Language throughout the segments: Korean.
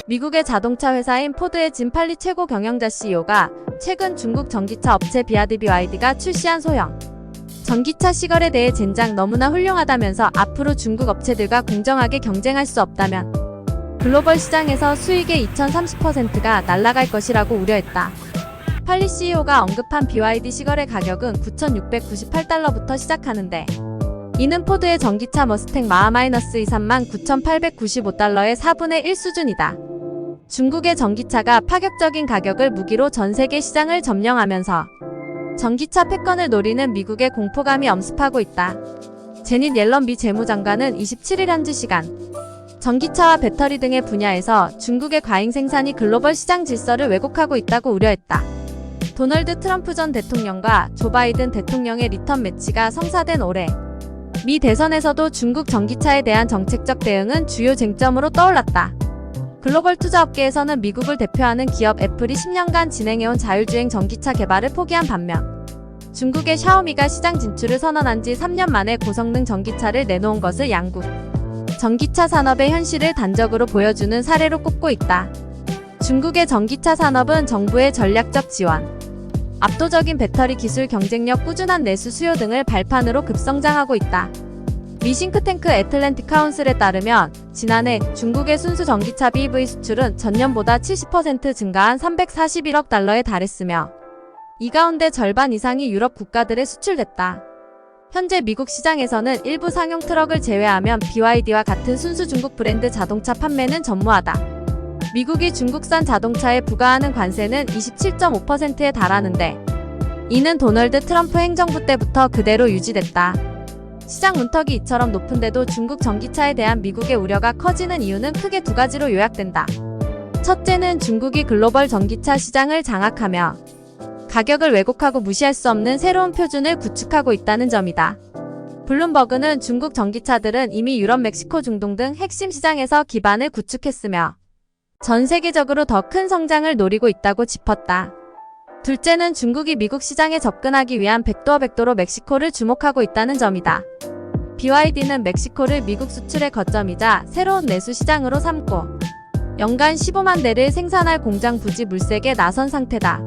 미국의 자동차 회사인 포드의 짐 팔리 최고 경영자 CEO가 최근 중국 전기차 업체 BYD가 출시한 소형 전기차 시걸에 대해 젠장 너무나 훌륭하다면서 앞으로 중국 업체들과 공정하게 경쟁할 수 없다면 글로벌 시장에서 수익의 2030%가 날아갈 것이라고 우려했다. 팔리 CEO가 언급한 BYD 시걸의 가격은 9,698달러부터 시작하는데 이는 포드의 전기차 머스탱 마하-2 39,895달러의 4분의 1 수준이다. 중국의 전기차가 파격적인 가격을 무기로 전 세계 시장을 점령하면서 전기차 패권을 노리는 미국의 공포감이 엄습하고 있다. 제닛 옐런 미 재무장관은 27일 현지 시간 전기차와 배터리 등의 분야에서 중국의 과잉 생산이 글로벌 시장 질서를 왜곡하고 있다고 우려했다. 도널드 트럼프 전 대통령과 조 바이든 대통령의 리턴 매치가 성사된 올해 미 대선에서도 중국 전기차에 대한 정책적 대응은 주요 쟁점으로 떠올랐다. 글로벌 투자업계에서는 미국을 대표하는 기업 애플이 10년간 진행해온 자율주행 전기차 개발을 포기한 반면 중국의 샤오미가 시장 진출을 선언한 지 3년 만에 고성능 전기차를 내놓은 것을 양국 전기차 산업의 현실을 단적으로 보여주는 사례로 꼽고 있다. 중국의 전기차 산업은 정부의 전략적 지원, 압도적인 배터리 기술 경쟁력, 꾸준한 내수 수요 등을 발판으로 급성장하고 있다. 미 싱크탱크 애틀랜틱 카운슬에 따르면 지난해 중국의 순수 전기차 BEV 수출은 전년보다 70% 증가한 341억 달러에 달했으며 이 가운데 절반 이상이 유럽 국가들에 수출됐다. 현재 미국 시장에서는 일부 상용 트럭을 제외하면 BYD와 같은 순수 중국 브랜드 자동차 판매는 전무하다. 미국이 중국산 자동차에 부과하는 관세는 27.5%에 달하는데 이는 도널드 트럼프 행정부 때부터 그대로 유지됐다. 시장 문턱이 이처럼 높은데도 중국 전기차에 대한 미국의 우려가 커지는 이유는 크게 두 가지로 요약된다. 첫째는 중국이 글로벌 전기차 시장을 장악하며 가격을 왜곡하고 무시할 수 없는 새로운 표준을 구축하고 있다는 점이다. 블룸버그는 중국 전기차들은 이미 유럽, 멕시코, 중동 등 핵심 시장에서 기반을 구축했으며 전 세계적으로 더 큰 성장을 노리고 있다고 짚었다. 둘째는 중국이 미국 시장에 접근하기 위한 백도어백도로 멕시코를 주목하고 있다는 점이다. BYD는 멕시코를 미국 수출의 거점이자 새로운 내수 시장으로 삼고 연간 15만 대를 생산할 공장 부지 물색에 나선 상태다.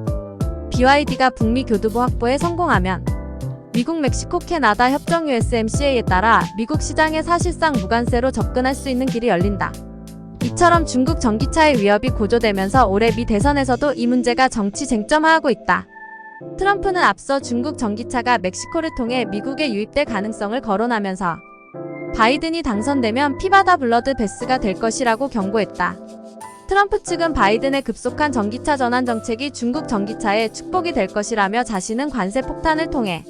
BYD가 북미 교두보 확보에 성공하면 미국, 멕시코, 캐나다 협정 USMCA에 따라 미국 시장에 사실상 무관세로 접근할 수 있는 길이 열린다. 이처럼 중국 전기차의 위협이 고조되면서 올해 미 대선에서도 이 문제가 정치 쟁점화하고 있다. 트럼프는 앞서 중국 전기차가 멕시코를 통해 미국에 유입될 가능성을 거론하면서 바이든이 당선되면 피바다 블러드 베스가 될 것이라고 경고했다. 트럼프 측은 바이든의 급속한 전기차 전환 정책이 중국 전기차에 축복이 될 것이라며 자신은 관세 폭탄을 통해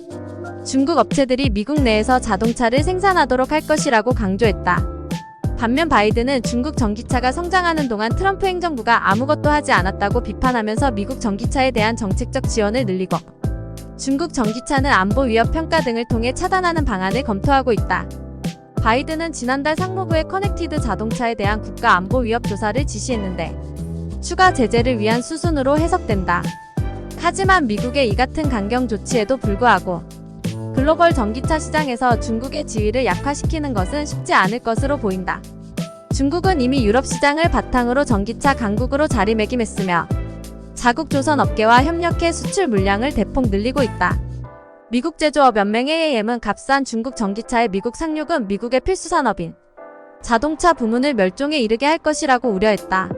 중국 업체들이 미국 내에서 자동차를 생산하도록 할 것이라고 강조했다. 반면 바이든은 중국 전기차가 성장하는 동안 트럼프 행정부가 아무것도 하지 않았다고 비판하면서 미국 전기차에 대한 정책적 지원을 늘리고 중국 전기차는 안보 위협 평가 등을 통해 차단하는 방안을 검토하고 있다. 바이든은 지난달 상무부에 커넥티드 자동차에 대한 국가 안보 위협 조사를 지시했는데 추가 제재를 위한 수순으로 해석된다. 하지만 미국의 이 같은 강경 조치에도 불구하고 글로벌 전기차 시장에서 중국의 지위를 약화시키는 것은 쉽지 않을 것으로 보인다. 중국은 이미 유럽 시장을 바탕으로 전기차 강국으로 자리매김했으며 자국 조선 업계와 협력해 수출 물량을 대폭 늘리고 있다. 미국 제조업연맹 AAM은 값싼 중국 전기차의 미국 상륙은 미국의 필수 산업인 자동차 부문을 멸종에 이르게 할 것이라고 우려했다.